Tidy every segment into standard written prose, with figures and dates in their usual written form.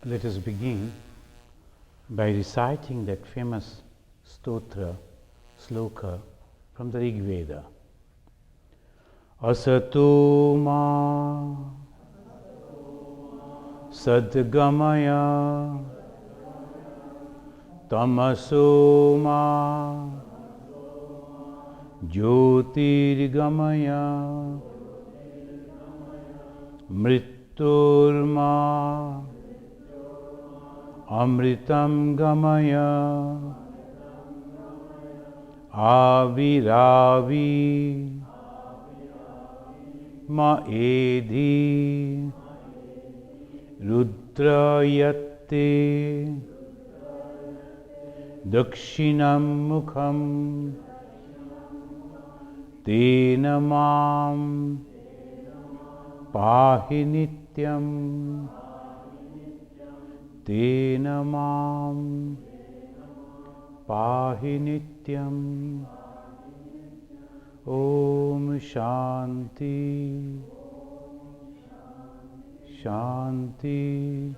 Let us begin by reciting that famous stotra, sloka from the Rig Veda. Asato ma sadgamaya tamaso ma jyotirgamaya mritturma amritam gamaya aviravi ma edhi rudrayate dakshinam mukham tena mam pahi nityam tena mam pahi nityam. Om Shanti Shanti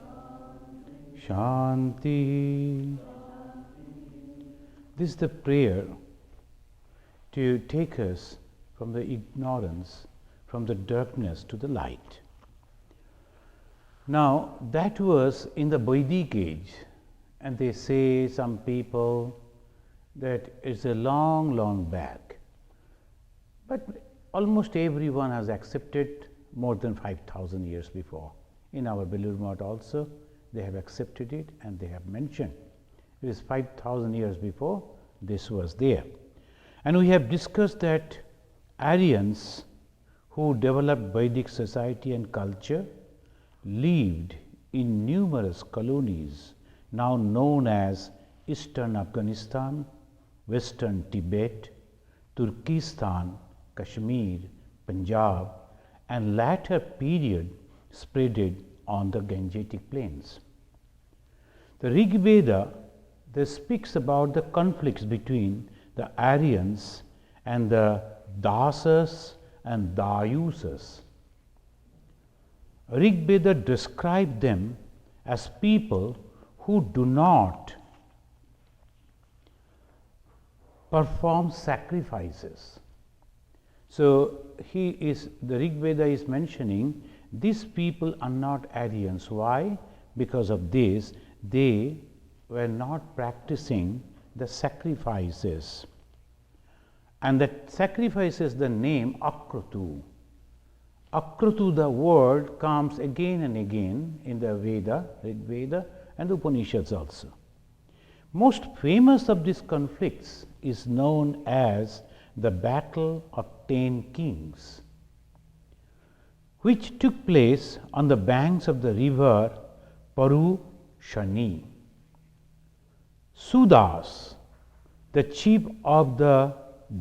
Shanti. This is the prayer to take us from the ignorance, from the darkness to the light. Now, that was in the Vedic age, and they say, some people, that it's a long, long back. But almost everyone has accepted more than 5,000 years before. In our Belur Math also, they have accepted it and they have mentioned it is 5,000 years before this was there. And we have discussed that Aryans who developed Vedic society and culture lived in numerous colonies now known as Eastern Afghanistan, Western Tibet, Turkestan, Kashmir, Punjab, and latter period spreaded on the Gangetic plains. The Rig Veda speaks about the conflicts between the Aryans and the Dasas and Dayusas. Rig Veda described them as people who do not perform sacrifices. So the Rig Veda is mentioning these people are not Aryans. Why? Because of this, they were not practicing the sacrifices. And that sacrifices the name Akrutu. Akrutu, the word, comes again and again in the Veda, Rig Veda, and the Upanishads also. Most famous of these conflicts is known as the Battle of 10 Kings, which took place on the banks of the river Parushani. Sudas, the chief of the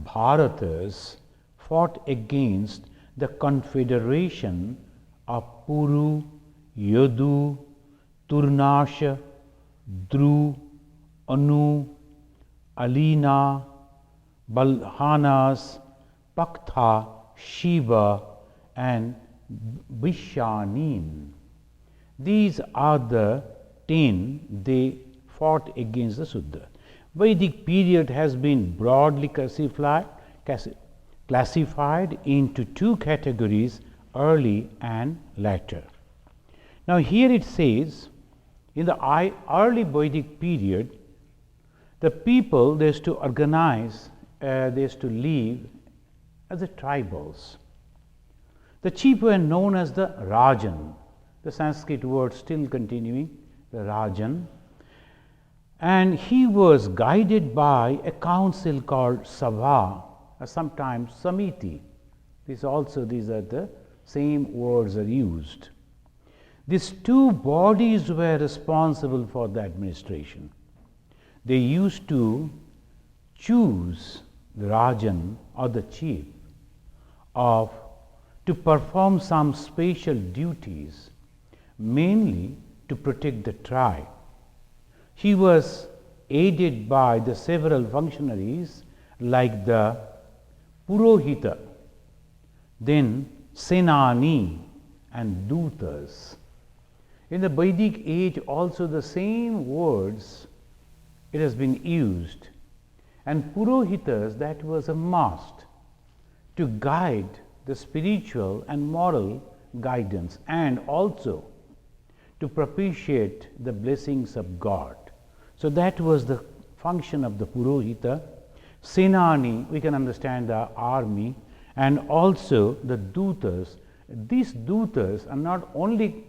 Bharatas, fought against the confederation of Puru, Yadu, Turnasha, Dru, Anu, Alina, Balhanas, Paktha, Shiva, and Vishanin. These are the 10 they fought against the Sudra. Vedic period has been broadly classified into two categories, early and later. Now here it says, in the early Vedic period, the people, they used to organize, they used to live as the tribals. The chief were known as the Rajan, the Sanskrit word still continuing, the Rajan, and he was guided by a council called Sabha, or sometimes Samiti. These are the same words are used. These two bodies were responsible for the administration. They used to choose the Rajan or the chief to perform some special duties, mainly to protect the tribe. He was aided by the several functionaries like the Purohita, then Senani and Dutas. In the Vedic age also the same words it has been used, and Purohitas, that was a must to guide the spiritual and moral guidance and also to propitiate the blessings of God. So that was the function of the Purohita. Senani, we can understand the army, and also the Dutas. These Dutas are not only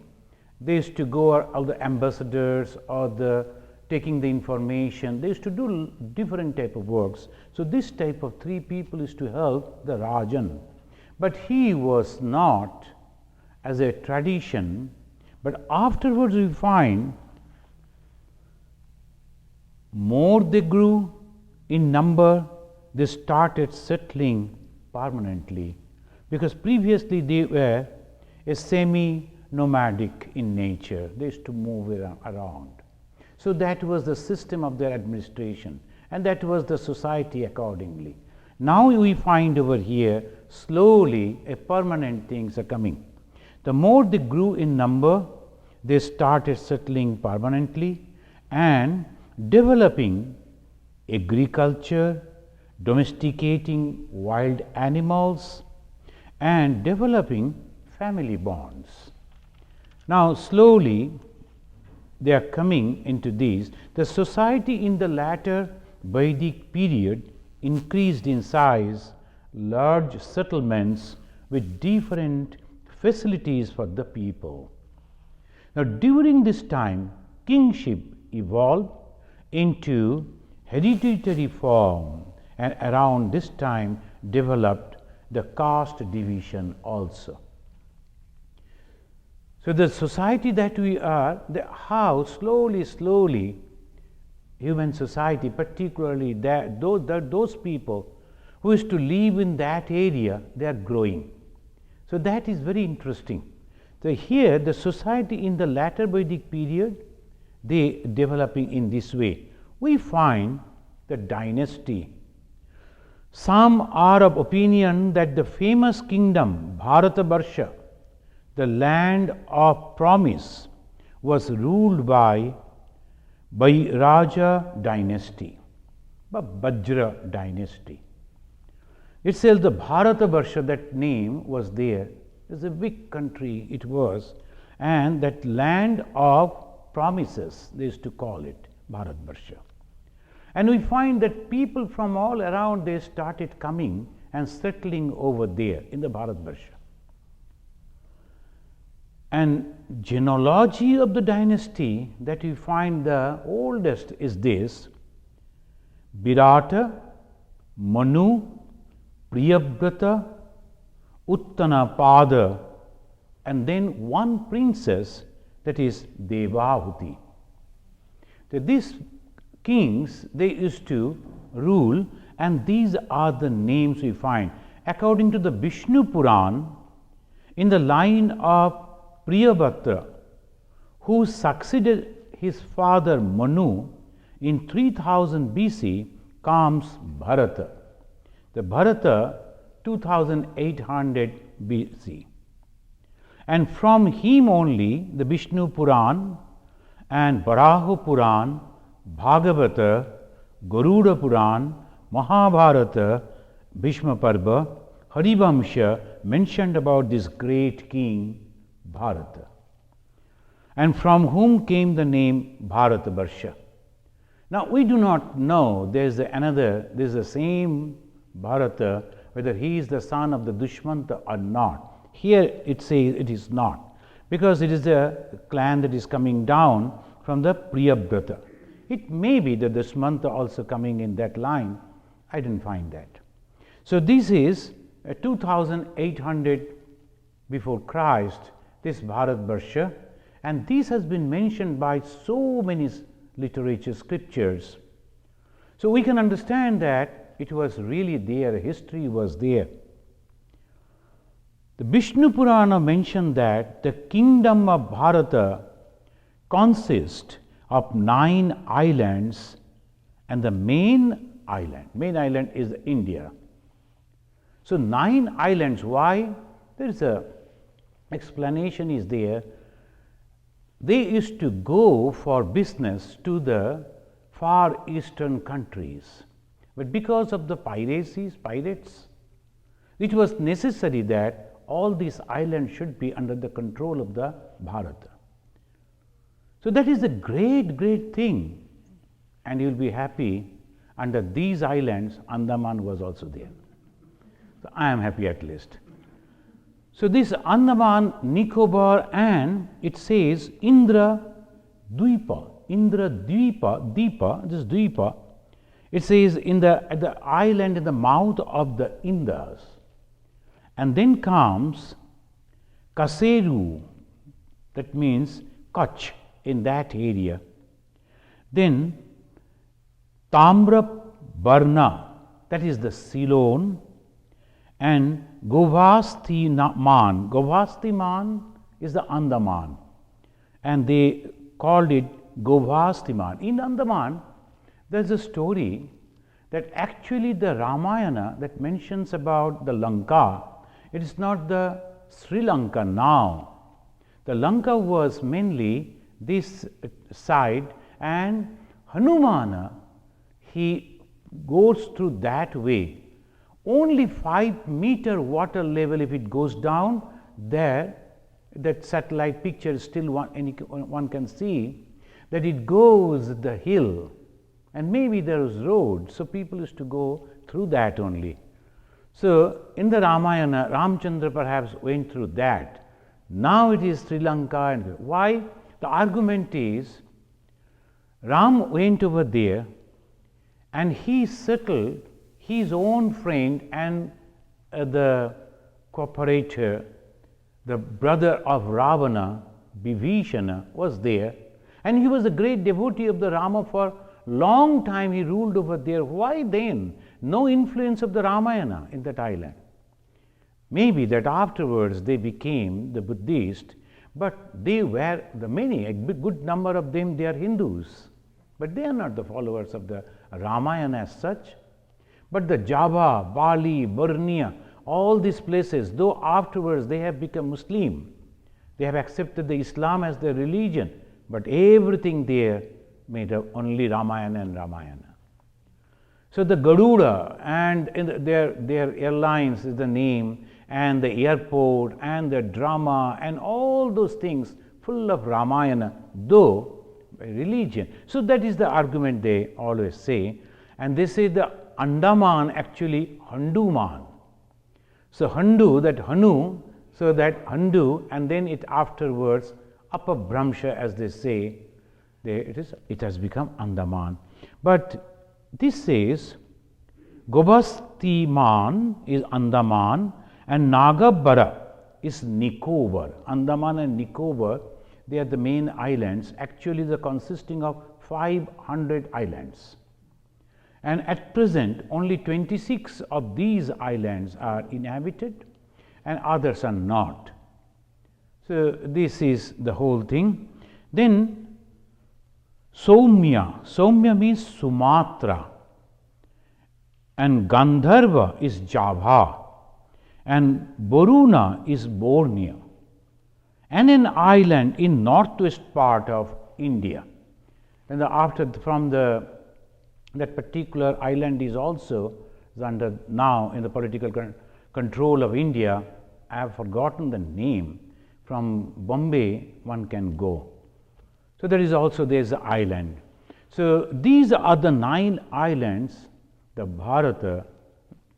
they used to go or the ambassadors or the taking the information, they used to do different type of works. So this type of three people is to help the Rajan, but he was not as a tradition. But afterwards we find more they grew in number, they started settling permanently, because previously they were a semi-nomadic in nature, they used to move around. So that was the system of their administration, and that was the society accordingly. Now we find over here slowly a permanent things are coming. The more they grew in number, they started settling permanently and developing agriculture, domesticating wild animals, and developing family bonds. Now slowly they are coming into these. The society in the latter Vedic period increased in size, large settlements with different facilities for the people. Now during this time, kingship evolved into hereditary form, and around this time developed the caste division also. So the society that we are, how slowly human society, particularly those people who used to live in that area, they are growing. So that is very interesting. So here the society in the latter Vedic period, they developing in this way. We find the dynasty. Some are of opinion that the famous kingdom Bharatabarsha, the land of promise, was ruled by Raja dynasty, Vajra dynasty. Itself the Bharatabarsha, that name was there, is a big country it was, and that land of promises, they used to call it Bharatbarsha. And we find that people from all around, they started coming and settling over there in the Bharatbarsha. And genealogy of the dynasty that we find the oldest is this: Virata, Manu, Priyabrata, Uttanapada, and then one princess, that is Devahuti. So these kings, they used to rule, and these are the names we find. According to the Vishnu Puran, in the line of Priyabhatra, who succeeded his father Manu in 3000 BC, comes Bharata. The Bharata 2800 BC. And from him only the Vishnu Puran and Varaha Puran, Bhagavata, Garuda Puran, Mahabharata, Bhishma Parva, Harivamsha mentioned about this great king Bharata, and from whom came the name Bharatabarsha. Now we do not know there is the same Bharata, whether he is the son of the Dushmanta or not. Here it says it is not, because it is a clan that is coming down from the Priyabrata. It may be the Dushmanta also coming in that line. I didn't find that. So this is 2800 before Christ, this Bharatbarsha, and this has been mentioned by so many literature scriptures. So we can understand that it was really there, history was there. The Vishnu Purana mentioned that the kingdom of Bharata consists of 9 islands, and the main island is India. So 9 islands, why? There is a explanation is there. they used to go for business to the far eastern countries. But because of the pirates, it was necessary that all these islands should be under the control of the Bharata. So that is a great, great thing, and you will be happy. Under these islands, Andaman was also there. So I am happy at least. So this Andaman, Nicobar, and it says Indra Dvipa, this Dvipa, it says at the island in the mouth of the Indus. And then comes Kaseru, that means Kutch in that area. Then Tamrabarna, that is the Ceylon, and Govasthiman is the Andaman, and they called it Govasthiman. In Andaman, there is a story that actually the Ramayana that mentions about the Lanka, it is not the Sri Lanka now. The Lanka was mainly this side, and Hanumana, he goes through that way. Only 5-meter water level, if it goes down, there, that satellite picture is still one can see that it goes the hill, and maybe there is road, so people used to go through that only. So in the Ramayana, Ramchandra perhaps went through that. Now it is Sri Lanka. And why? The argument is Ram went over there and he settled his own friend and the cooperator, the brother of Ravana, Vibhishana, was there, and he was a great devotee of the Rama for long time. He ruled over there. Why then no influence of the Ramayana in that island? Maybe that afterwards they became the Buddhist, but they were a good number of them, they are Hindus, but they are not the followers of the Ramayana as such. But the Java, Bali, Borneo, all these places, though afterwards they have become Muslim, they have accepted the Islam as their religion, but everything there made up only Ramayana and Ramayana. So the Garuda and their airlines is the name, and the airport and the drama and all those things full of Ramayana, though religion. So that is the argument they always say, and they say the Andaman actually Handuman. So Handu, that Hanu, so that Handu, and then it afterwards Apabhramsha, as they say, it has become Andaman. But this says Govasthiman is Andaman and Nagabara is Nicobar. Andaman and Nicobar, they are the main islands. Actually, they are consisting of 500 islands. And at present, only 26 of these islands are inhabited and others are not. So this is the whole thing. Then Soumya means Sumatra, and Gandharva is Java, and Boruna is Borneo, and an island in northwest part of India. And that particular island is also under now in the political control of India. I have forgotten the name. From Bombay one can go. So there is the island. So these are the 9 islands the Bharata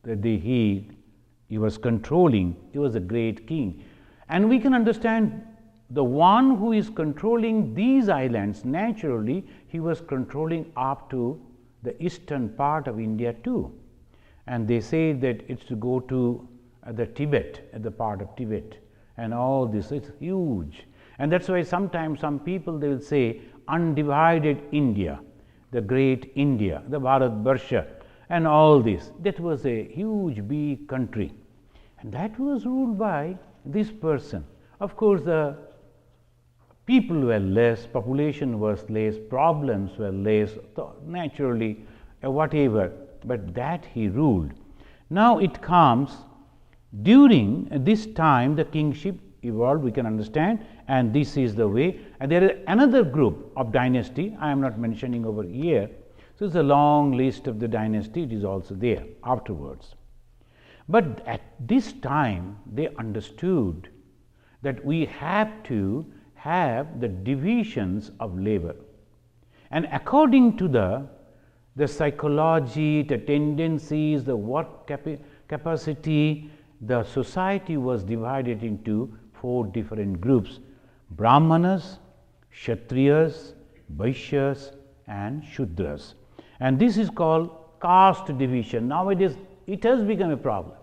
that he was controlling. He was a great king, and we can understand the one who is controlling these islands. Naturally, he was controlling up to the eastern part of India too, and they say that it's to go to the Tibet, at the part of Tibet, and all this. It's huge, and that's why sometimes some people they will say undivided India, the great India, the Bharat Barsha, and all this. That was a huge big country, and that was ruled by this person. Of course, the people were less, population was less, problems were less, naturally, whatever, but that he ruled. Now it comes during this time the kingship evolved, we can understand, and this is the way. And there is another group of dynasty I am not mentioning over here. So it's a long list of the dynasty, it is also there afterwards. But at this time they understood that we have to have the divisions of labor, and according to the psychology, the tendencies, the work capacity, the society was divided into 4 different groups: Brahmanas, Kshatriyas, Vaishyas and Shudras. And this is called caste division. Nowadays it has become a problem.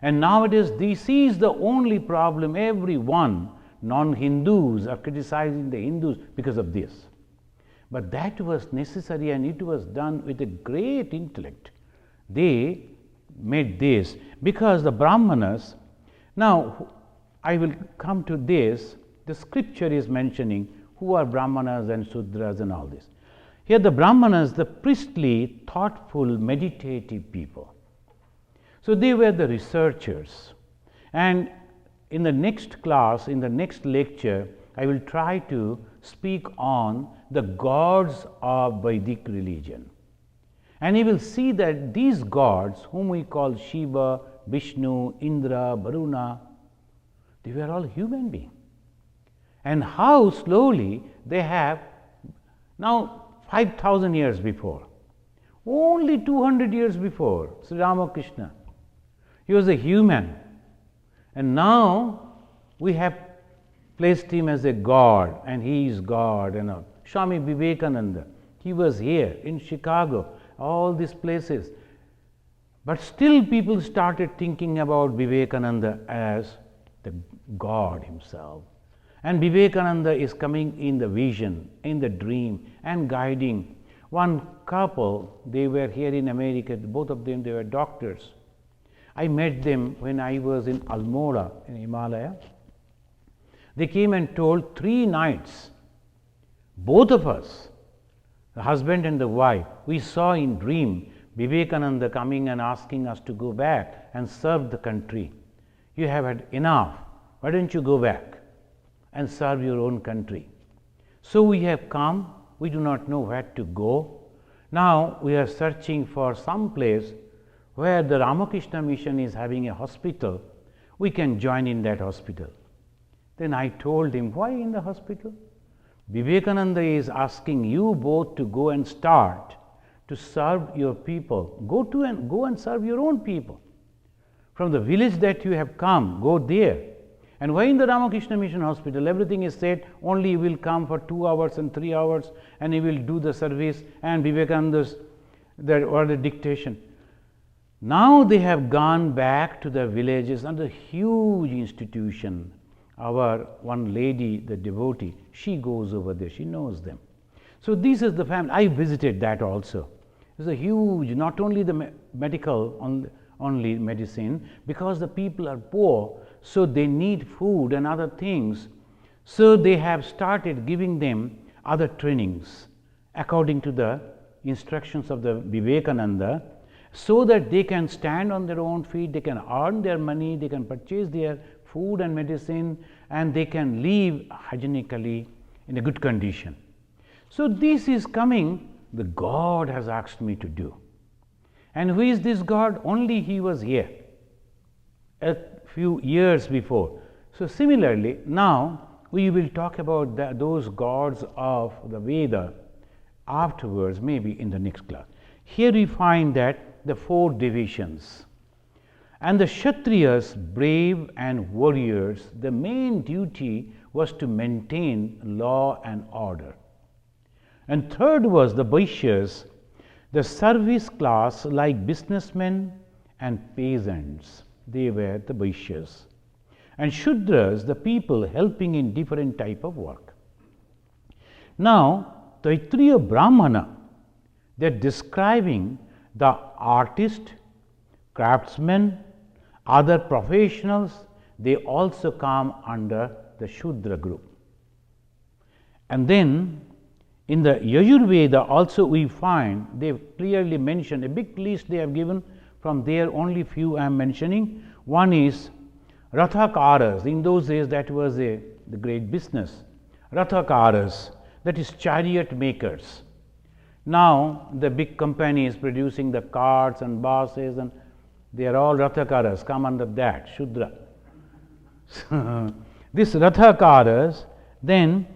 And nowadays this is the only problem. Everyone, non-Hindus are criticizing the Hindus because of this. But that was necessary, and it was done with a great intellect. They made this because the Brahmanas, now I will come to this, the scripture is mentioning who are Brahmanas and Sudras and all this. Here the Brahmanas, the priestly, thoughtful, meditative people. So they were the researchers. And in the next class, in the next lecture, I will try to speak on the gods of Vedic religion. And you will see that these gods, whom we call Shiva, Vishnu, Indra, Varuna, they were all human beings. And how slowly they have, now 5,000 years before, only 200 years before, Sri Ramakrishna, he was a human. And now we have placed him as a god, and he is God and all. Swami Vivekananda, he was here in Chicago, all these places. But still people started thinking about Vivekananda as the God himself. And Vivekananda is coming in the vision, in the dream, and guiding. One couple, they were here in America, both of them, they were doctors. I met them when I was in Almora in Himalaya. They came and told 3 nights, both of us, the husband and the wife, we saw in dream Vivekananda coming and asking us to go back and serve the country. You have had enough, why don't you go back and serve your own country? So we have come, we do not know where to go. Now we are searching for some place where the Ramakrishna Mission is having a hospital, we can join in that hospital. Then I told him, why in the hospital? Vivekananda is asking you both to go and start to serve your people. Go and serve your own people. From the village that you have come, go there. And why in the Ramakrishna Mission Hospital? Everything is said, only you will come for 2 hours and 3 hours, and you will do the service, and Vivekananda's or the dictation. Now they have gone back to their villages under a huge institution. Our one lady, the devotee, she goes over there, she knows them. So this is the family. I visited that also. It's a huge, not only the medical, only medicine, because the people are poor, so they need food and other things. So they have started giving them other trainings according to the instructions of the Vivekananda, so that they can stand on their own feet, they can earn their money, they can purchase their food and medicine, and they can live hygienically in a good condition. So this is coming, the God has asked me to do. And who is this God? Only he was here a few years before. So similarly, now we will talk about those gods of the Veda afterwards, maybe in the next class. Here we find that the 4 divisions. And the Kshatriyas, brave and warriors, the main duty was to maintain law and order. And third was the Vaishyas, the service class like businessmen and peasants. They were the Vaishyas. And Shudras, the people helping in different type of work. Now, the Kshatriya Brahmana, they are describing the artist, craftsmen, other professionals, they also come under the Shudra group. And then in the Yajurveda also we find, they clearly mention, a big list they have given, from there only few I am mentioning. One is Rathakaras, in those days that was the great business. Rathakaras, that is chariot makers. Now the big companies producing the carts and buses, and they are all Rathakaras, come under that, Shudra. This Rathakaras, then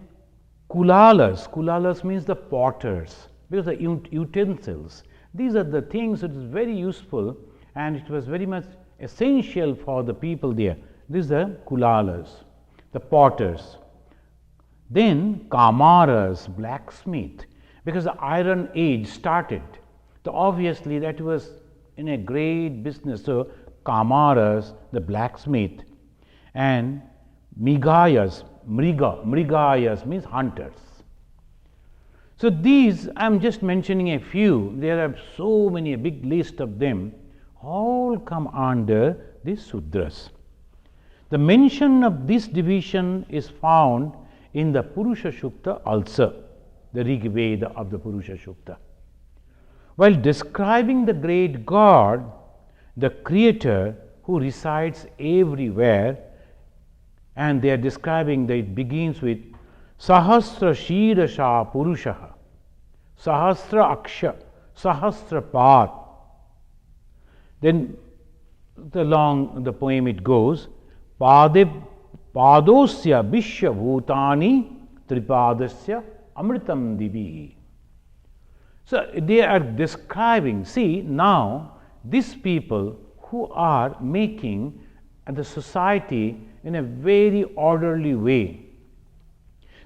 Kulalas means the potters, because the utensils, these are the things that is very useful and it was very much essential for the people there. These are Kulalas, the potters. Then Kamaras, blacksmith, because the Iron Age started. So obviously that was in a great business. So Kamaras, the blacksmith, and Mrigayas means hunters. So these, I am just mentioning a few, there are so many, a big list of them, all come under these Sudras. The mention of this division is found in the Purusha Sukta also, the Rig Veda of the Purusha Sukta. While describing the great God, the Creator who resides everywhere, and they are describing that it begins with Sahasra Shirasha Purushaha, Sahasra Aksha, Sahasra Path. Then the poem it goes, Padosya Bishya Bhutani Tripadasya Amritam Divi. So they are describing, see now these people who are making the society in a very orderly way.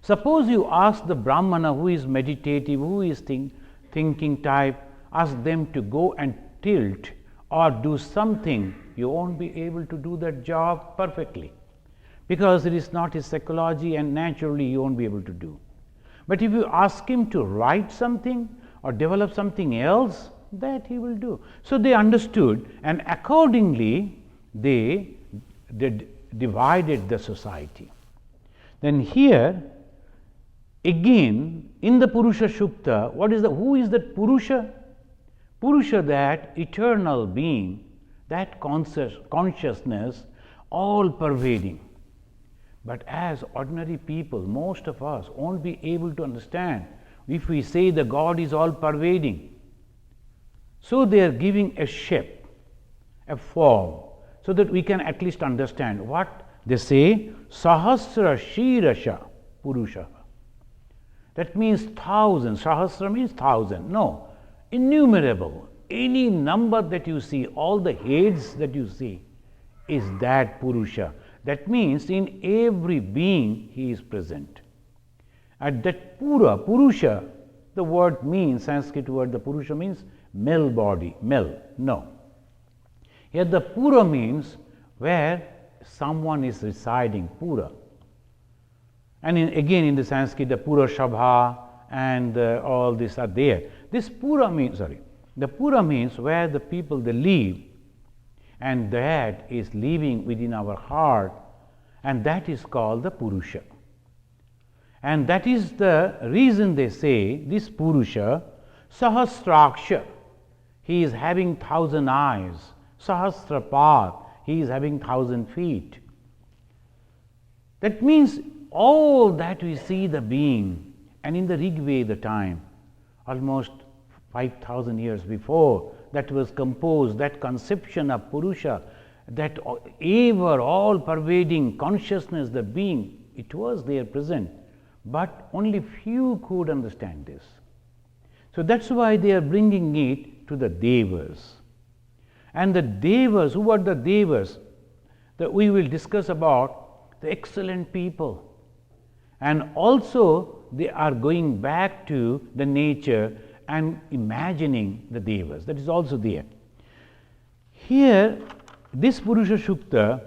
Suppose you ask the Brahmana who is meditative, who is thinking type, ask them to go and tilt or do something, you won't be able to do that job perfectly, because it is not his psychology and naturally you won't be able to do. But if you ask him to write something or develop something else, that he will do. So they understood, and accordingly they divided the society. Then here again in the Purusha Sukta, who is that Purusha? Purusha, that eternal being, that consciousness, all pervading. But as ordinary people, most of us won't be able to understand if we say the God is all pervading. So they are giving a shape, a form, so that we can at least understand what they say. Sahasra Shirasha Purusha. That means thousand. Sahasra means thousand. No, innumerable. Any number that you see, all the heads that you see, is that Purusha. That means in every being he is present. At that Purusha, the word means, Sanskrit word, the Purusha means male body, male, no. Here the Pura means where someone is residing, Pura. And again in the Sanskrit, the Pura Shabha and all these are there. This Pura means, the Pura means where the people they live, and that is living within our heart, and that is called the Purusha. And that is the reason they say this Purusha, Sahasraksha, he is having 1,000 eyes. Sahasrapath, he is having 1,000 feet. That means all that we see the being, and in the Rig Veda time, almost 5,000 years before, that was composed, that conception of Purusha, that ever all pervading consciousness, the being, it was there present, but only few could understand this. So that's why they are bringing it to the Devas. And the Devas, who are the Devas? That we will discuss about the excellent people. And also they are going back to the nature and imagining the Devas. That is also there. Here, this Purusha Sukta,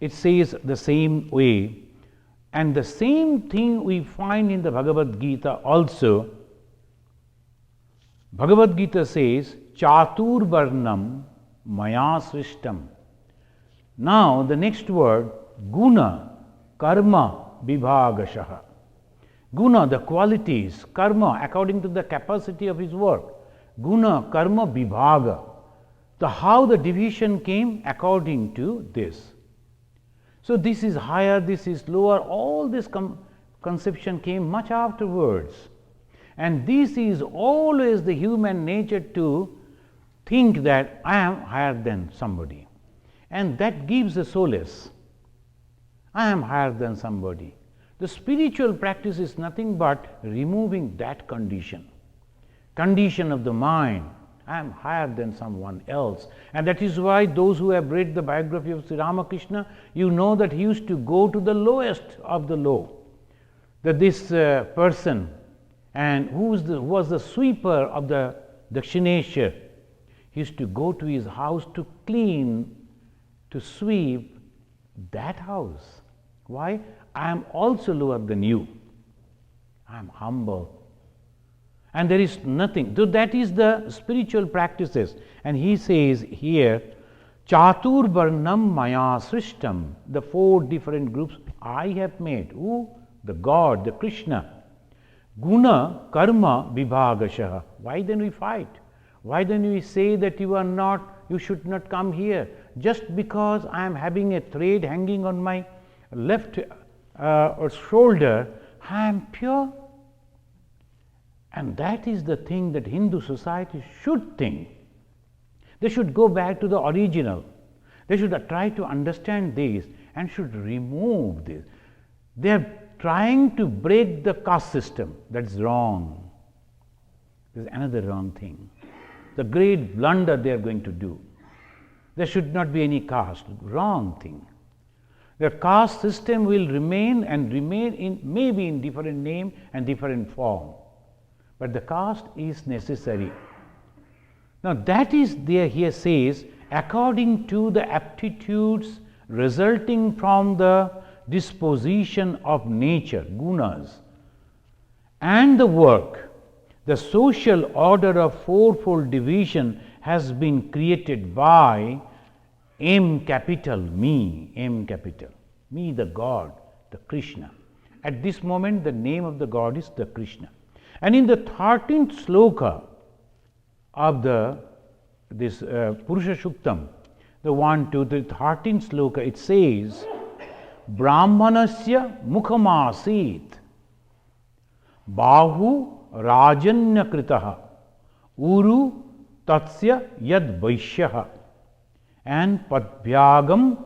it says the same way, and the same thing we find in the Bhagavad Gita also. Bhagavad Gita says, Chatur Varnam Maya Srishtam. Now the next word, Guna, Karma, Vibhagashaha. Guna, the qualities, karma, according to the capacity of his work. Guna, karma, vibhaga. So how the division came? According to this. So this is higher, this is lower, all this conception came much afterwards. And this is always the human nature to think that I am higher than somebody. And that gives a solace. I am higher than somebody. The spiritual practice is nothing but removing that condition of the mind. I am higher than someone else. And that is why those who have read the biography of Sri Ramakrishna, you know that he used to go to the lowest of the low. That this person, and who was the sweeper of the Dakshineshwar, he used to go to his house to clean, to sweep that house. Why? I am also lower than you. I am humble. And there is nothing. So that is the spiritual practices. And he says here, Chatur Varnam Maya Srishtam, the 4 different groups I have made. Who? The God, the Krishna. Guna Karma Vibhagashaha. Why then we fight? Why then we say that you should not come here? Just because I am having a thread hanging on my left shoulder, I am pure. And that is the thing that Hindu society should think. They should go back to the original. They should try to understand this and should remove this. They are trying to break the caste system. That's wrong. There is another wrong thing. The great blunder they are going to do. There should not be any caste. Wrong thing. The caste system will remain in maybe in different name and different form. But the caste is necessary. Now that is there, here says, according to the aptitudes resulting from the disposition of nature, gunas, and the work, the social order of 4-fold division has been created by M capital, me, M capital, me the God, the Krishna. At this moment the name of the God is the Krishna. And in the 13th sloka of this Purusha Shuktam, the 1, 2, 3, 13th sloka, it says, Brahmanasya mukhamasit bahu rajanya kritaha uru tatsya yad vaishyaha and padvyagam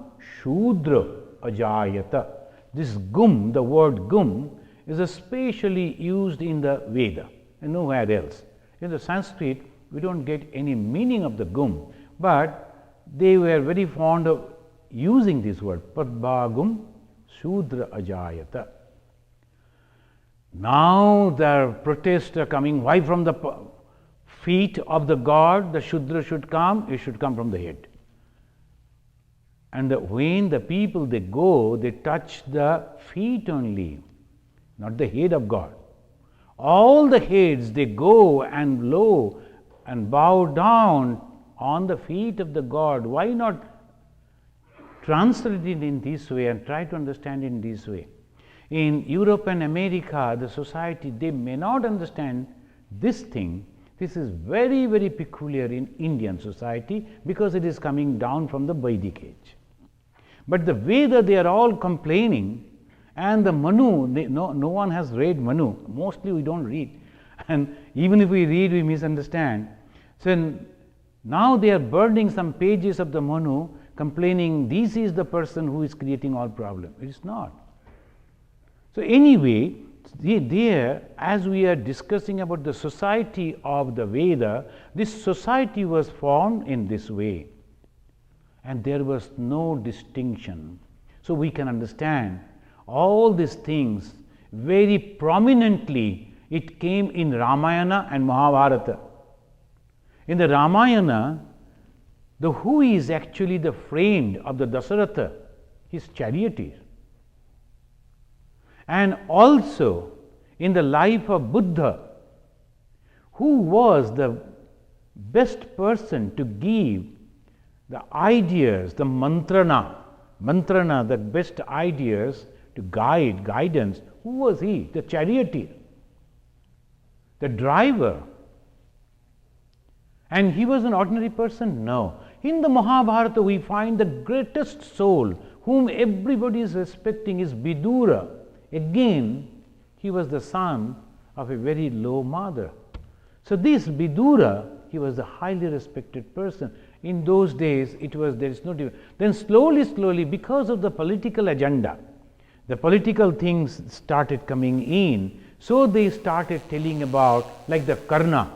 shudra ajayata. This gum, the word gum, is especially used in the Veda and nowhere else. In the Sanskrit, we don't get any meaning of the gum, but they were very fond of using this word, padbhagam shudra ajayata. Now the protests are coming. Why from the feet of the God the shudra should come? It should come from the head. And when the people they go, they touch the feet only, not the head of God. All the heads they go and low and bow down on the feet of the God. Why not translate it in this way and try to understand in this way? In Europe and America, the society, they may not understand this thing. This is very, very peculiar in Indian society because it is coming down from the Vedic age. But the Veda, they are all complaining, and the Manu, no one has read Manu. Mostly we don't read, and even if we read, we misunderstand. So now they are burning some pages of the Manu, complaining this is the person who is creating all problems. It is not. So anyway, there, as we are discussing about the society of the Veda, this society was formed in this way. And there was no distinction. So we can understand all these things very prominently. It came in Ramayana and Mahabharata. In the Ramayana, who is actually the friend of the Dasaratha? His charioteer. And also in the life of Buddha, who was the best person to give the ideas, the mantrana, the best ideas to guidance? Who was he? The charioteer, the driver. And he was an ordinary person? No. In the Mahabharata, we find the greatest soul whom everybody is respecting is Vidura. Again, he was the son of a very low mother. So this Vidura, he was a highly respected person. In those days, there is no difference. Then slowly, because of the political agenda, the political things started coming in. So they started telling about, like the Karna.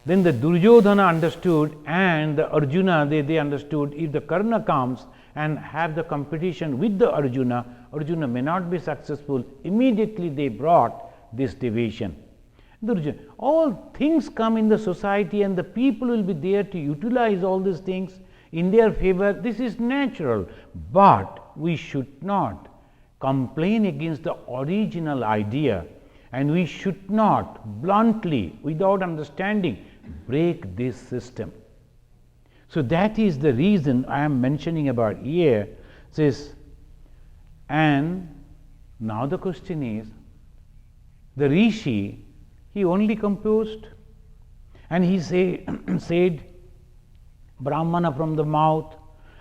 Then the Duryodhana understood, and the Arjuna, they understood, if the Karna comes and have the competition with the Arjuna, Arjuna may not be successful. Immediately they brought this division. All things come in the society, and the people will be there to utilize all these things in their favor. This is natural, but we should not complain against the original idea, and we should not bluntly, without understanding, break this system. So that is the reason I am mentioning about here. Says, and now the question is, the Rishi, he only composed, and he said Brahmana from the mouth,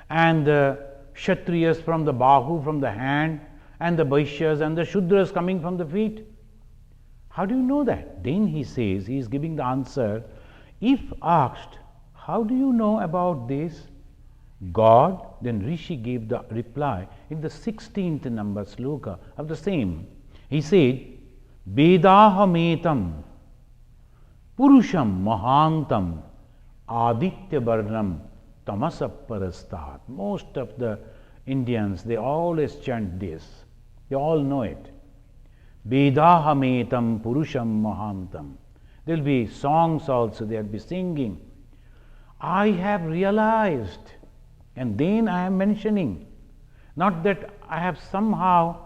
and the Kshatriyas from the bahu, from the hand, and the Vaishyas and the Shudras coming from the feet. How do you know that? Then he says, he is giving the answer, if asked, how do you know about this? God, then Rishi gave the reply in the 16th number sloka of the same. He said, Vedahametam Purusham Mahantam Aditya Varnam Tamasaparastat. Most of the Indians, they always chant this. They all know it. Vedahametam Purusham Mahantam. There will be songs also, they will be singing. I have realized, and then I am mentioning, not that I have somehow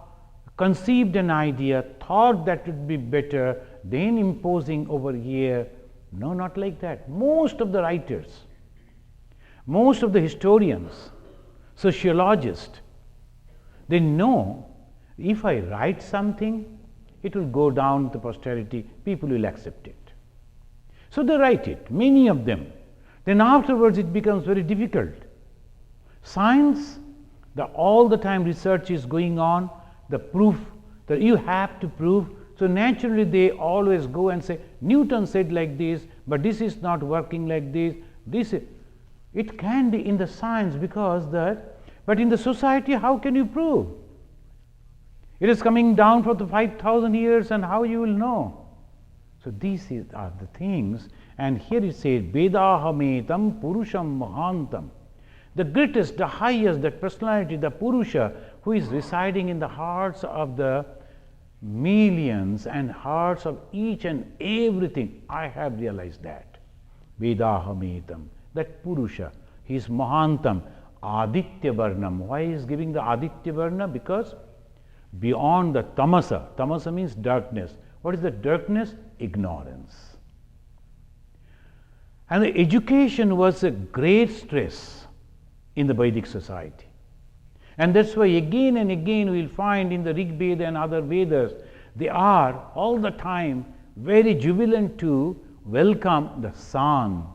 conceived an idea, thought that would be better, then imposing over here. No, not like that. Most of the writers, most of the historians, sociologists, they know if I write something, it will go down to posterity, people will accept it. So they write it, many of them. Then afterwards it becomes very difficult. Science, all the time research is going on, the proof that you have to prove. So naturally they always go and say, Newton said like this, but this is not working like this. It can be in the science because that, but in the society, how can you prove? It is coming down for the 5,000 years, and how you will know? So these are the things, and here it says, Vedahametam Purusham Mahantam. The greatest, the highest, that personality, the Purusha, who is residing in the hearts of the millions and hearts of each and everything. I have realized that. Vedahametam, that Purusha, he is Mahantam, Aditya Varnam. Why is giving the Aditya Varna? Because beyond the tamasa, tamasa means darkness. What is the darkness? Ignorance. And the education was a great stress in the Vedic society. And that's why again and again we will find in the Rig Veda and other Vedas, they are all the time very jubilant to welcome the sun,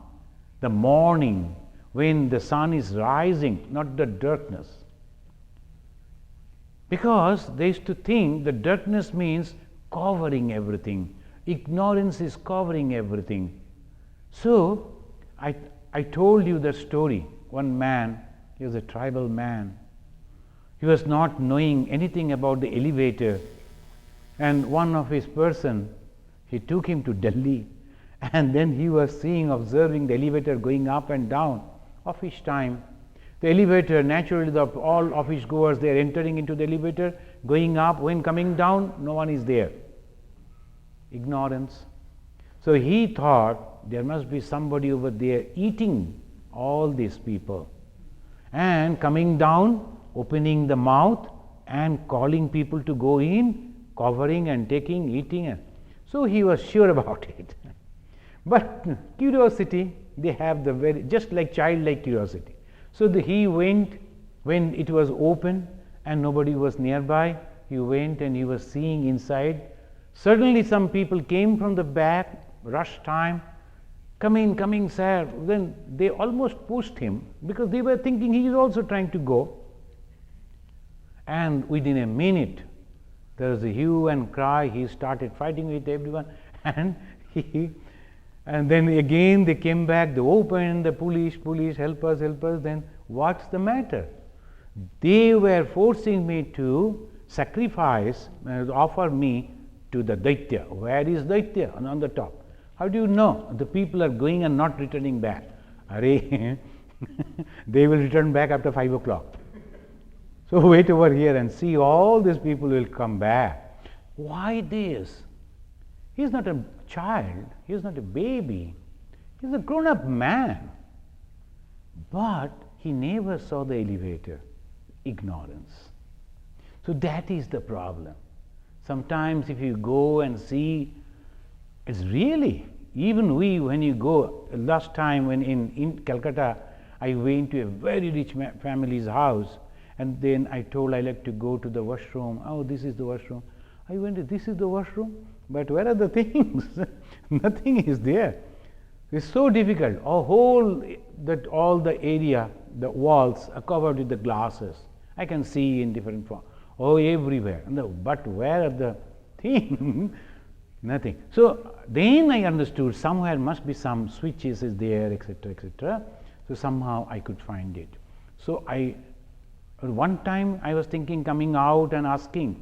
the morning, when the sun is rising, not the darkness. Because they used to think that darkness means covering everything. Ignorance is covering everything. So, I told you the story. One man, he was a tribal man. He was not knowing anything about the elevator. And one of his person, he took him to Delhi. And then he was observing the elevator going up and down. Office time. The elevator, naturally all office goers, they are entering into the elevator, going up, when coming down, no one is there. Ignorance. So he thought there must be somebody over there eating all these people. And coming down, opening the mouth and calling people to go in, covering and taking, eating. So he was sure about it. But curiosity, they have the just like childlike curiosity. So he went when it was open and nobody was nearby. He went and he was seeing inside. Suddenly some people came from the back, rush time, come in, sir. Then they almost pushed him because they were thinking he is also trying to go. And within a minute, there was a hue and cry. He started fighting with everyone, and and then again they came back. They opened, the police, help us. Then what's the matter? They were forcing me to sacrifice, offer me to the Daitya. Where is Daitya? On the top. How do you know? The people are going and not returning back. Arey, they will return back after 5 o'clock. So wait over here and see, all these people will come back. Why this? He is not a child, he is not a baby, he is a grown-up man. But he never saw the elevator. Ignorance. So that is the problem. Sometimes if you go and see, it's really, even we, when you go, last time when in Calcutta, I went to a very rich family's house, and then I told I like to go to the washroom. Oh, this is the washroom. I went, this is the washroom, but where are the things? Nothing is there. It's so difficult. All the area, the walls are covered with the glasses. I can see in different forms. Oh, everywhere. But where are the things? Nothing. So then I understood somewhere must be some switches is there, etc., etc. So somehow I could find it. So one time I was thinking coming out and asking.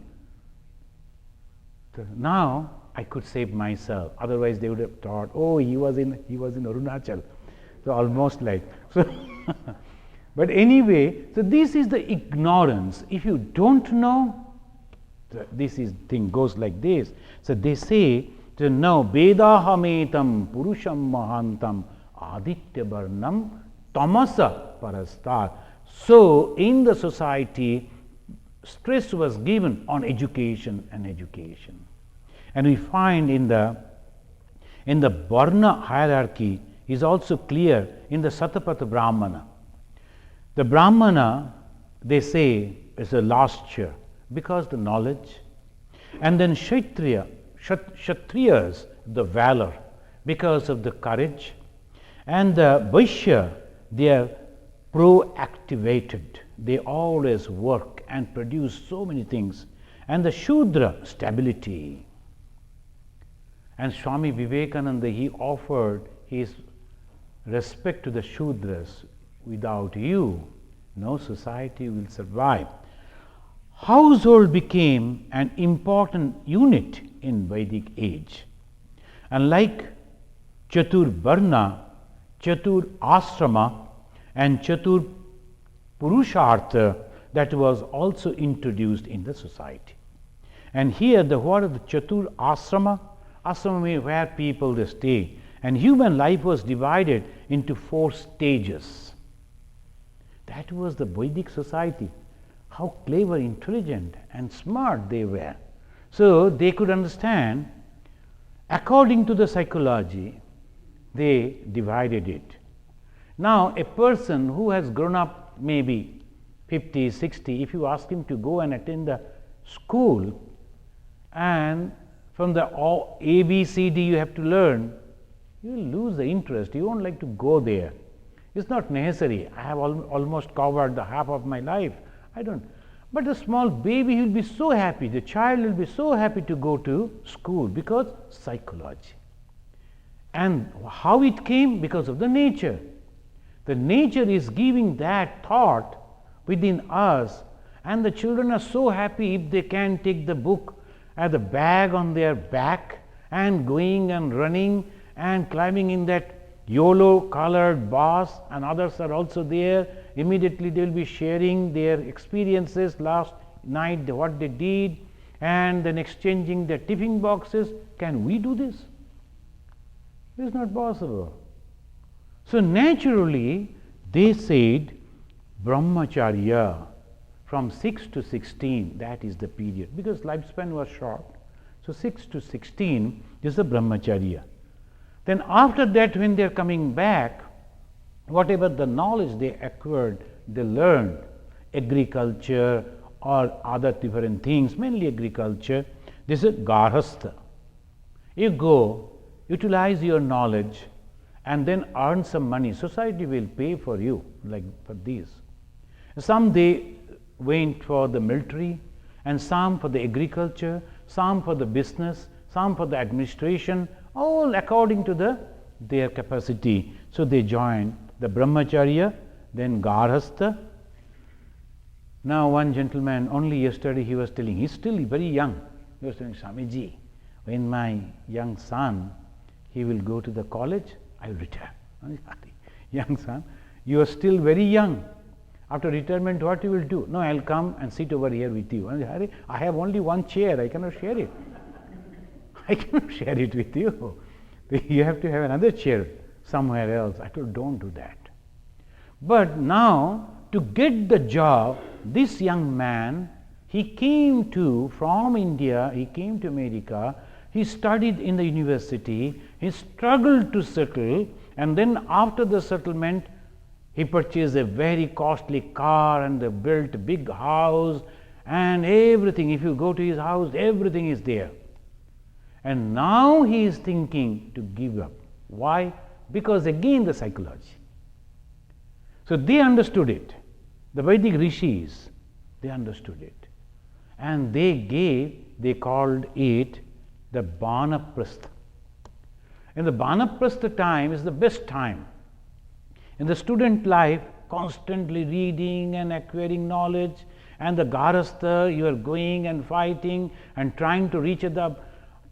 Now I could save myself. Otherwise they would have thought, oh, he was in Arunachal. So almost like so. But anyway, so this is the ignorance. If you don't know, thing goes like this. So they say to know Vedahametam Purusham Mahantam Aditya Varnam Tamasa Parastar. So in the society, stress was given on education and education. And we find in the Varna hierarchy is also clear in the Satapatha Brahmana. The Brahmana, they say, is the last year because the knowledge, and then Kshatriyas, the valor, because of the courage, and the Vaishya, they are pro-activated. They always work and produce so many things. And the Shudra, stability. And Swami Vivekananda, he offered his respect to the Shudras. Without you, no society will survive. Household became an important unit in Vedic age. And like Chatur Varna, Chatur Asrama, and Chatur Purushartha, that was also introduced in the society. And here, what are the Chatur Asrama? Asrama means where people they stay. And human life was divided into 4 stages. That was the Vedic society. How clever, intelligent, and smart they were. So they could understand, according to the psychology, they divided it. Now, a person who has grown up maybe 50, 60, if you ask him to go and attend the school, and from the A, B, C, D you have to learn, you will lose the interest. You won't like to go there. It's not necessary. I have almost covered the half of my life. I don't. But the small baby will be so happy. The child will be so happy to go to school because psychology. And how it came? Because of the nature. The nature is giving that thought within us, and the children are so happy if they can take the book as a bag on their back and going and running and climbing in that yellow colored bus, and others are also there. Immediately they will be sharing their experiences last night, what they did, and then exchanging their tiffin boxes. Can we do this? It is not possible. So naturally they said brahmacharya from 6 to 16, that is the period, because lifespan was short. So 6 to 16 is the brahmacharya. Then after that, when they are coming back, whatever the knowledge they acquired, they learned agriculture or other different things, mainly agriculture. This is garhastha. You go, utilize your knowledge, and then earn some money. Society will pay for you, like for these. Some they went for the military, and some for the agriculture, some for the business, some for the administration, all according to their capacity. So they joined the brahmacharya, then garhastha. Now one gentleman, only yesterday he was telling, he's still very young, he was telling, Swamiji, when my young son, he will go to the college, I will retire. Young son, you are still very young. After retirement, what you will do? No, I will come and sit over here with you. I have only one chair, I cannot share it. I cannot share it with you. You have to have another chair somewhere else. I told, don't do that. But now, to get the job, this young man, he came from India, he came to America, he studied in the university, he struggled to settle, and then after the settlement, he purchased a very costly car and they built a big house and everything. If you go to his house, everything is there. And now he is thinking to give up. Why? Because again the psychology. So they understood it. The Vedic rishis, they understood it. And they called it the Banaprastha. And the Banaprastha time is the best time. In the student life, constantly reading and acquiring knowledge, and the garhastha, you are going and fighting and trying to reach at the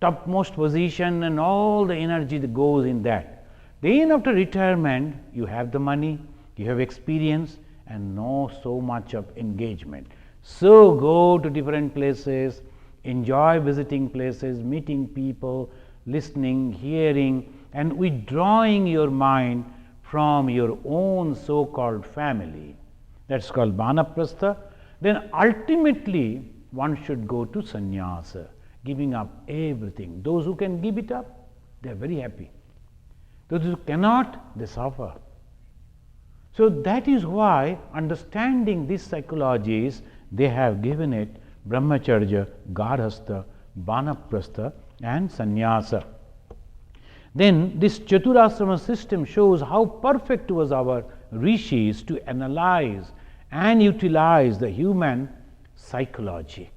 topmost position, and all the energy that goes in that. Then after retirement, you have the money, you have experience, and no so much of engagement. So go to different places, enjoy visiting places, meeting people, listening, hearing, and withdrawing your mind from your own so-called family. That's called Banaprastha. Then ultimately one should go to sannyasa, giving up everything. Those who can give it up, they are very happy. Those who cannot, they suffer. So that is why, understanding these psychologies, they have given it brahmacharya, garhastha, banaprastha and sannyasa. Then this chaturasrama system shows how perfect was our rishis to analyze and utilize the human psychology.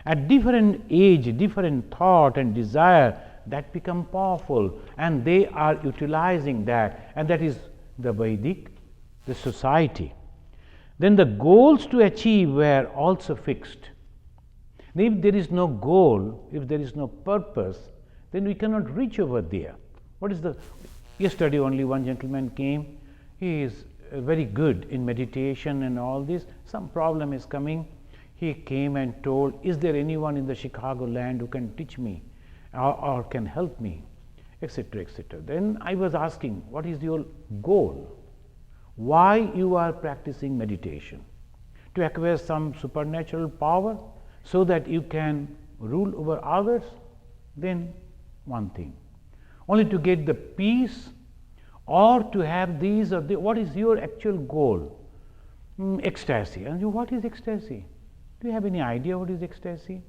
At different age, different thought and desire that become powerful, and they are utilizing that, and that is the Vedic, the society. Then the goals to achieve were also fixed. If there is no goal, if there is no purpose, then we cannot reach over there. Yesterday only one gentleman came, he is very good in meditation and all this, some problem is coming. He came and told, is there anyone in the Chicago land who can teach me or can help me, etc., etc. Then I was asking, what is your goal? Why you are practicing meditation? To acquire some supernatural power so that you can rule over others? Then one thing. Only to get the peace, or to have these or what is your actual goal? Ecstasy. And what is ecstasy? Do you have any idea what is ecstasy?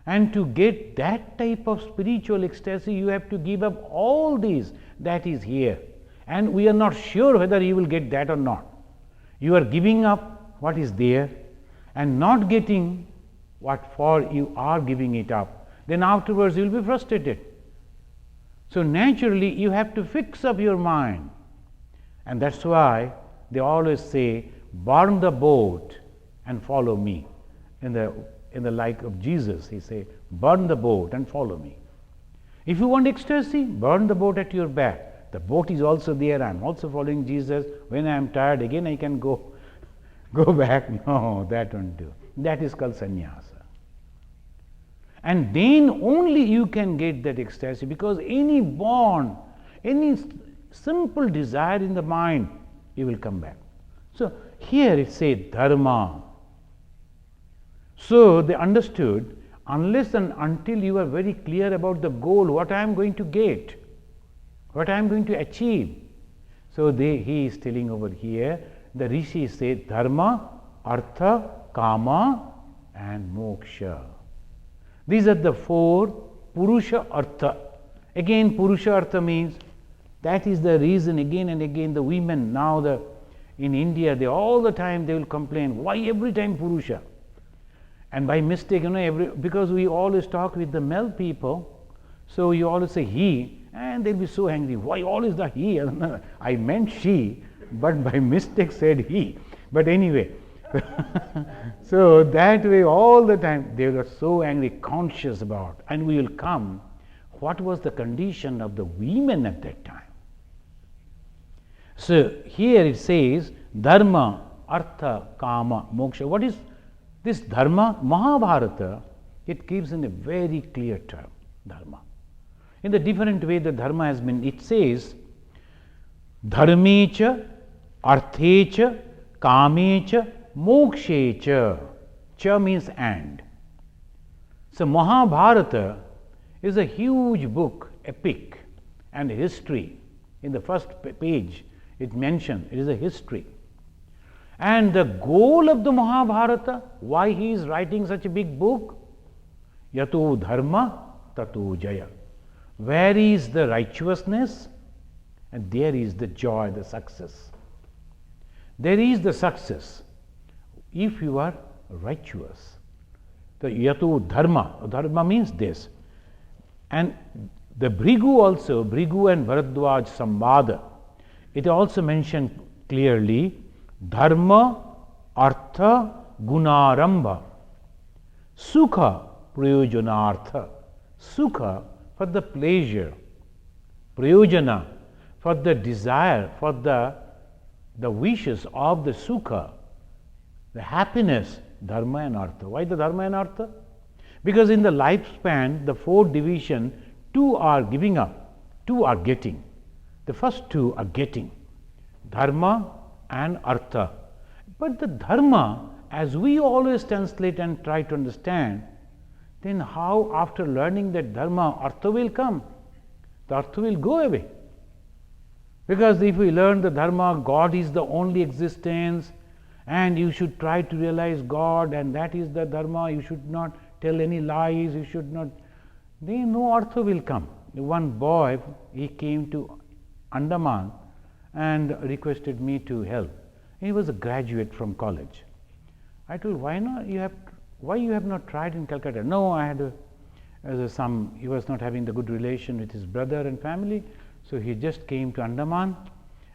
And to get that type of spiritual ecstasy, you have to give up all these that is here. And we are not sure whether you will get that or not. You are giving up what is there and not getting what for you are giving it up. Then afterwards you will be frustrated. So naturally you have to fix up your mind. And that's why they always say, burn the boat and follow me. In the like of Jesus, he said, burn the boat and follow me. If you want ecstasy, burn the boat at your back. The boat is also there, I am also following Jesus. When I am tired again I can go back. No, that won't do. That is called sannyasa. And then only you can get that ecstasy, because any bond, any simple desire in the mind, you will come back. So here it says dharma. So they understood, unless and until you are very clear about the goal, what I am going to get, what I am going to achieve. So he is telling over here, the rishi said dharma, artha, kama and moksha. These are the four purusha artha. Again, purusha artha means that is the reason again and again the women now In India, they all the time they will complain, why every time Purusha? And by mistake, because we always talk with the male people, so you always say he, and they'll be so angry. Why always the he? I meant she, but by mistake said he. But anyway, so that way all the time they were so angry, conscious about, and we will come. What was the condition of the women at that time? So here it says dharma, artha, kama, moksha. What is this dharma? Mahabharata, it gives in a very clear term, dharma. In the different way the dharma has been, it says dharmecha, arthecha, kamecha, mokshecha. Cha means and. So Mahabharata is a huge book, epic and history. In the first page it mentioned it is a history. And the goal of the Mahabharata, why he is writing such a big book? Yato dharma tato jaya. Where is the righteousness? And there is the joy, the success. There is the success if you are righteous. The yato dharma means this. And the Bhrigu also, Bhrigu and Bharadwaj Samvada, it also mentioned clearly dharma, artha, gunarambha, sukha, prayojanartha. Sukha for the pleasure, prayojana for the desire, for the wishes of the sukha, the happiness, dharma and artha. Why the dharma and artha? Because in the lifespan, the 4 division, 2 are giving up, 2 are getting. The first 2 are getting, dharma and artha. But the dharma, as we always translate and try to understand, then how after learning that dharma, artha will come? The artha will go away. Because if we learn the dharma, God is the only existence, and you should try to realize God, and that is the dharma, you should not tell any lies, you should not, then no artha will come. One boy, he came to Andaman and requested me to help. He was a graduate from college. I told, why you have not tried in Calcutta? No, I had he was not having the good relation with his brother and family, so he just came to Andaman,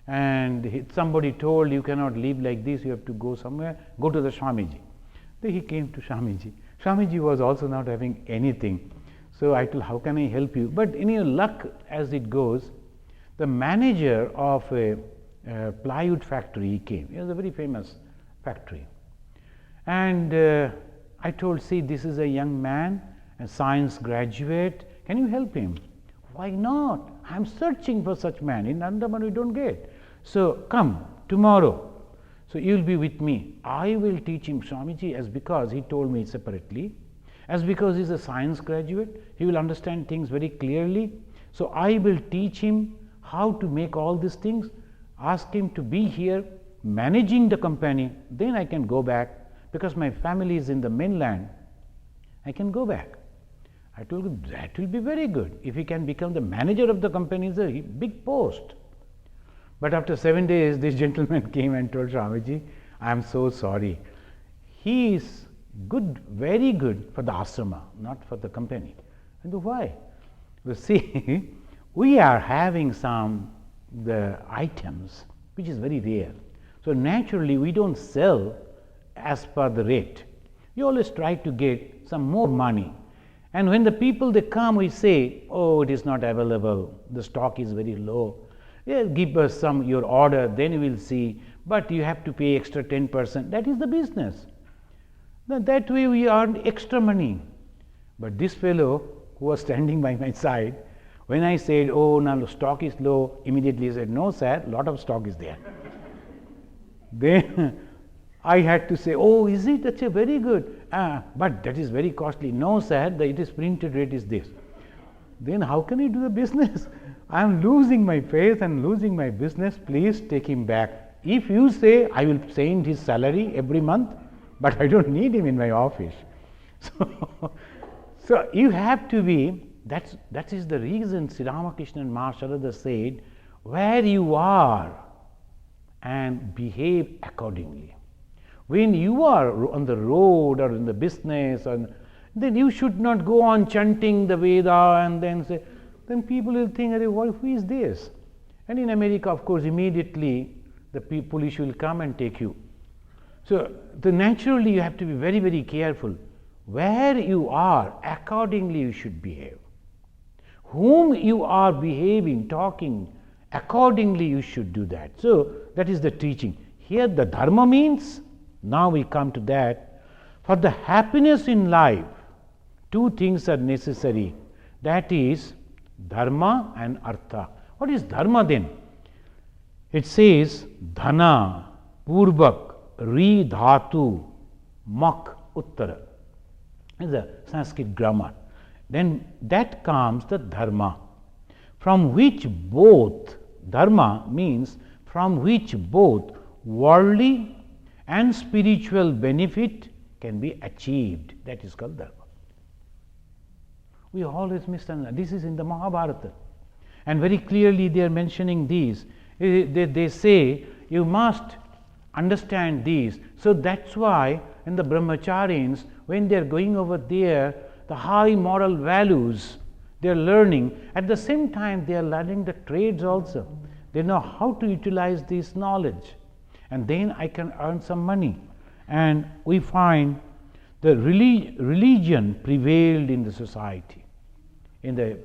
and somebody told, you cannot live like this, you have to go somewhere, go to the Swamiji. Then he came to Swamiji. Swamiji was also not having anything. So I told, how can I help you? But in your luck as it goes, the manager of a plywood factory, he came. It was a very famous factory. And I told, see, this is a young man, a science graduate, can you help him? Why not? I am searching for such man. In Andaman we don't get. So come tomorrow. So you will be with me. I will teach him Swamiji, as because he told me separately, as because he is a science graduate, he will understand things very clearly. So I will teach him how to make all these things, ask him to be here managing the company, then I can go back, because my family is in the mainland, I can go back. I told him that will be very good. If he can become the manager of the company, is a big post. But after 7 days, this gentleman came and told Swamiji, I am so sorry. He is good, very good for the asrama, not for the company. I said, why? You see, we are having the items which is very rare. So naturally, we don't sell as per the rate. We always try to get some more money. And when the people they come, we say, oh, it is not available, the stock is very low. Yeah, give us your order, then we will see, but you have to pay extra 10%. That is the business. That way we earn extra money. But this fellow who was standing by my side, when I said, oh, now the stock is low, immediately he said, no, sir, lot of stock is there. Then I had to say, oh, is it? That's a very good. But that is very costly. No, sir, it is printed rate is this. Then how can I do the business? I am losing my faith and losing my business. Please take him back. If you say, I will send his salary every month, but I don't need him in my office. So you have to be, that is the reason Sri Ramakrishna and Ma Sharada said, where you are and behave accordingly. When you are on the road or in the business, then you should not go on chanting the Veda and then say, then people will think, who is this? And in America, of course, immediately the police will come and take you. So naturally you have to be very, very careful. Where you are, accordingly you should behave. Whom you are behaving, talking, accordingly you should do that. So that is the teaching. Here the dharma means, now we come to that, for the happiness in life, two things are necessary. That is dharma and artha. What is dharma then? It says dhana, purvak, ri dhatu, mak, uttara. Is a Sanskrit grammar. Then that comes the dharma, from which both, dharma means from which both worldly and spiritual benefit can be achieved. That is called dharma. We always misunderstand. This is in the Mahabharata. And very clearly they are mentioning these. They say you must understand these. So that's why in the brahmacharis, when they are going over there, the high moral values they are learning. At the same time, they are learning the trades also. They know how to utilize this knowledge. And then I can earn some money. And we find the religion prevailed in the society. In the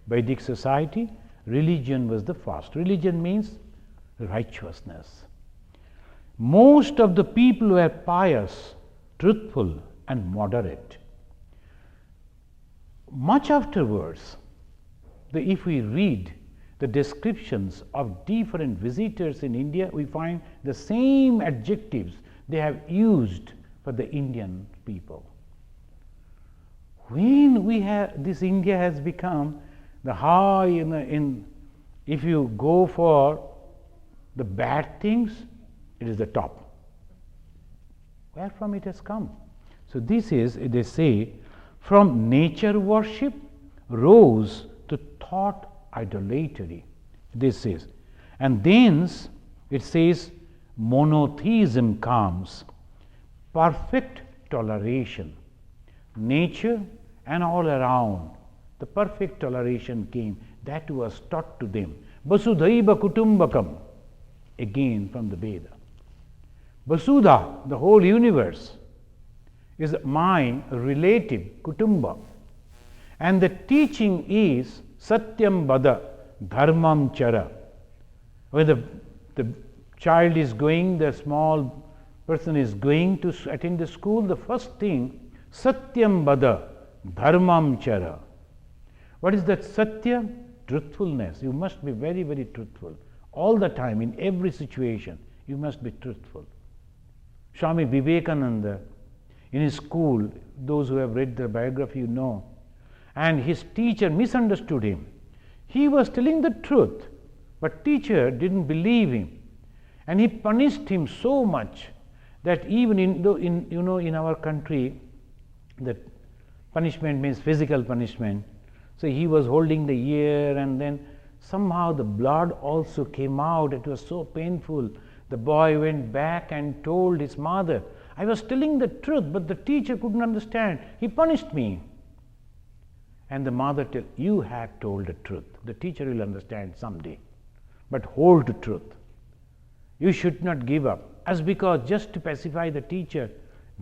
Vedic society, religion was the first. Religion means righteousness. Most of the people were pious, truthful, and moderate. Much afterwards, if we read the descriptions of different visitors in India, we find the same adjectives they have used for the Indian people. When we have this, India has become the high if you go for the bad things, it is the top. Where from it has come? So this is, they say, from nature worship rose to thought idolatry. This is, and thence it says monotheism comes, perfect toleration. Nature and all around, the perfect toleration came. That was taught to them. Vasudhaiva kutumbakam, again from the Veda. Vasudha, the whole universe, is my relative, kutumba. And the teaching is satyam vada, dharmam chara. When the child is going, the small person is going to attend the school, the first thing, satyam vada, dharmam chara. What is that satya? Truthfulness. You must be very, very truthful. All the time, in every situation, you must be truthful. Swami Vivekananda, in his school, those who have read the biography, you know, and his teacher misunderstood him. He was telling the truth, but teacher didn't believe him, and he punished him so much that even in our country, that punishment means physical punishment. So he was holding the ear, and then somehow the blood also came out. It was so painful. The boy went back and told his mother, I was telling the truth, but the teacher couldn't understand. He punished me. And the mother said, you have told the truth. The teacher will understand someday. But hold the truth. You should not give up. As because just to pacify the teacher,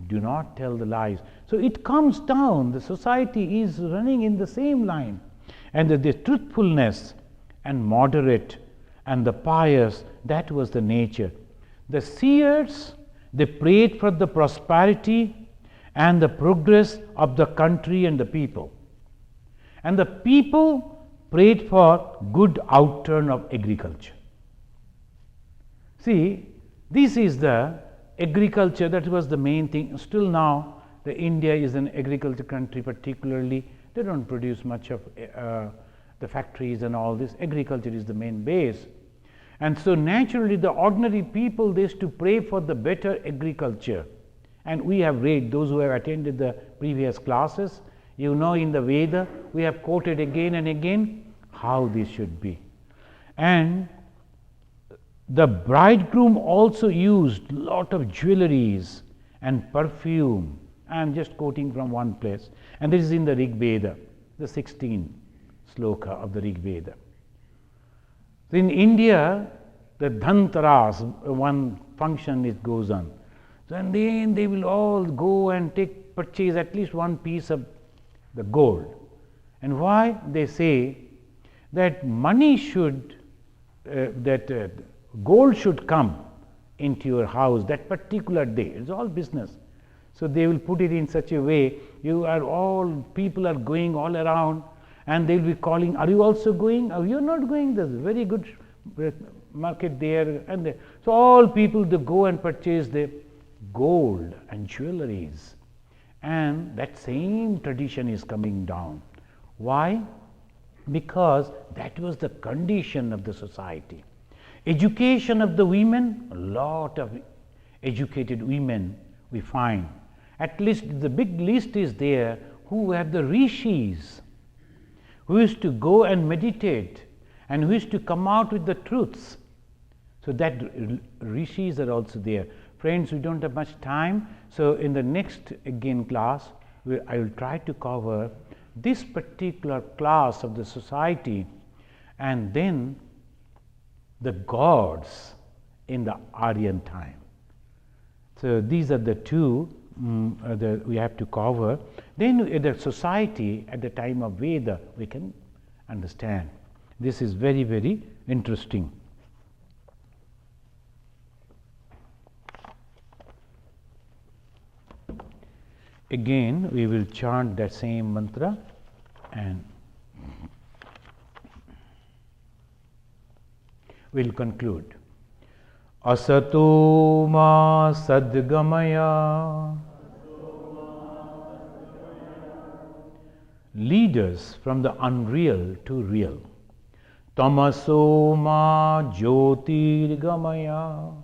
do not tell the lies. So it comes down. The society is running in the same line. And the truthfulness and moderate and the pious, that was the nature. The seers, they prayed for the prosperity and the progress of the country and the people. And the people prayed for good outturn of agriculture. See, this is the agriculture, that was the main thing. Still now, the India is an agriculture country particularly. They don't produce much of the factories and all this. Agriculture is the main base. And so naturally the ordinary people, they used to pray for the better agriculture. And we have read, those who have attended the previous classes, you know, in the Veda, we have quoted again and again how this should be. And The bridegroom also used lot of jewelries and perfume. I am just quoting from one place, and this is in the Rig Veda, the 16th sloka of the Rig Veda. In India, the Dhantaras, one function it goes on. So, and then they will all go and purchase at least one piece of the gold. And why? They say that money should, gold should come into your house that particular day. It's all business. So they will put it in such a way, people are going all around, and they will be calling, are you also going? Oh, you're not going, there's a very good market there. And so all people, they go and purchase the gold and jewelries. And that same tradition is coming down. Why? Because that was the condition of the society. Education of the women, a lot of educated women we find. At least the big list is there who have the rishis, who used to go and meditate and who used to come out with the truths. So that rishis are also there. Friends, we don't have much time, so in the next again class, I will try to cover this particular class of the society, and then the gods in the Aryan time. So these are the two that we have to cover. Then the society at the time of Veda we can understand. This is very, very interesting. Again, we will chant that same mantra and we will conclude. Asato ma sadgamaya. Lead us from the unreal to real. Tamaso ma jyotirgamaya.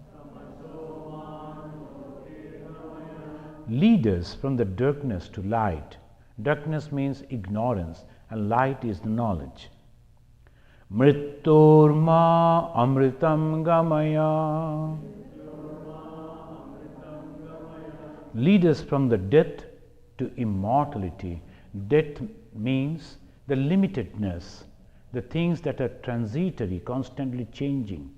Lead us from the darkness to light. Darkness means ignorance, and light is the knowledge. Mritturma amritam gamaya. Lead us from the death to immortality. Death means the limitedness, the things that are transitory, constantly changing.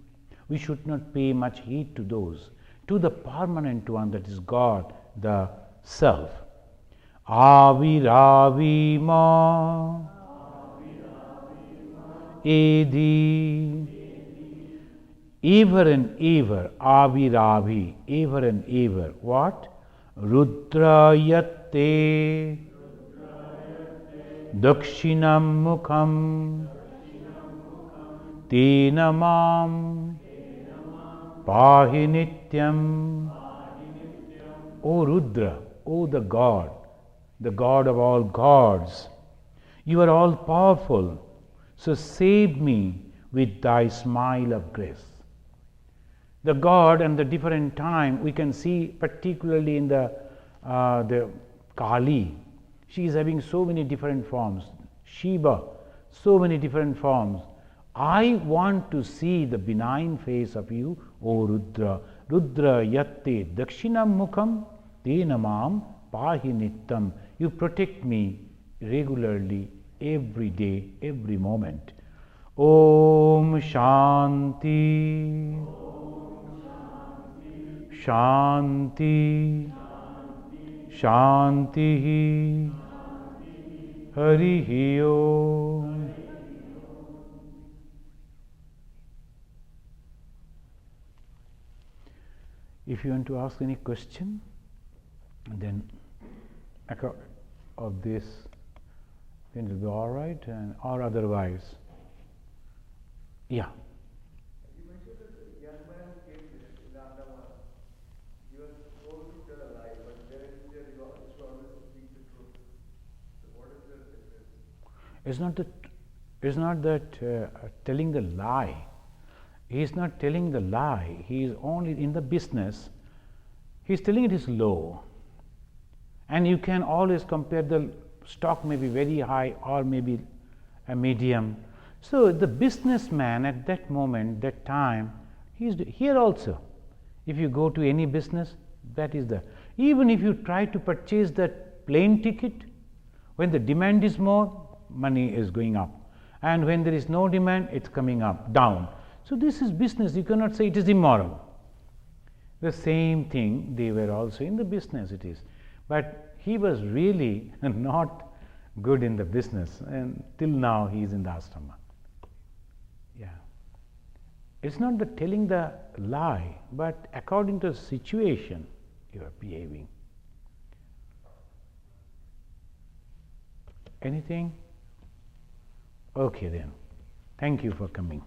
We should not pay much heed to those, to the permanent one, that is God, the Self. Aviravima Edi. Ever and ever, Aviravi, ever and ever. What? Rudrayate Dakshinam Mukham Tena Mam Pahi Nityam. O Rudra, O the God of all gods, you are all powerful, so save me with thy smile of grace. The God and the different time we can see, particularly in the Kali. She is having so many different forms. Shiva, so many different forms. I want to see the benign face of you, O Rudra. Rudra yatte dakshinam mukham tena mam pahi nittam. You protect me regularly, every day, every moment. Om Shanti. Shanti. Shanti. Harihi Om. If you want to ask any question, then of this, then it will be all right, or otherwise. Yeah. You mentioned that the young man came in Andaman. He was told to tell a lie, but there in India they always speak the truth. So what is the difference? It's not that telling the lie. He is not telling the lie. He is only in the business. He is telling it is low. And you can always compare, the stock may be very high or maybe a medium. So the businessman at that moment, that time, Here also, if you go to any business, that is the, even if you try to purchase that plane ticket, when the demand is more, money is going up, and when there is no demand, it's coming up, down. So this is business, you cannot say it is immoral. The same thing, they were also in the business, it is. But he was really not good in the business, and till now he is in the ashrama. Yeah. It's not the telling the lie, but according to the situation you are behaving. Anything? Okay then. Thank you for coming.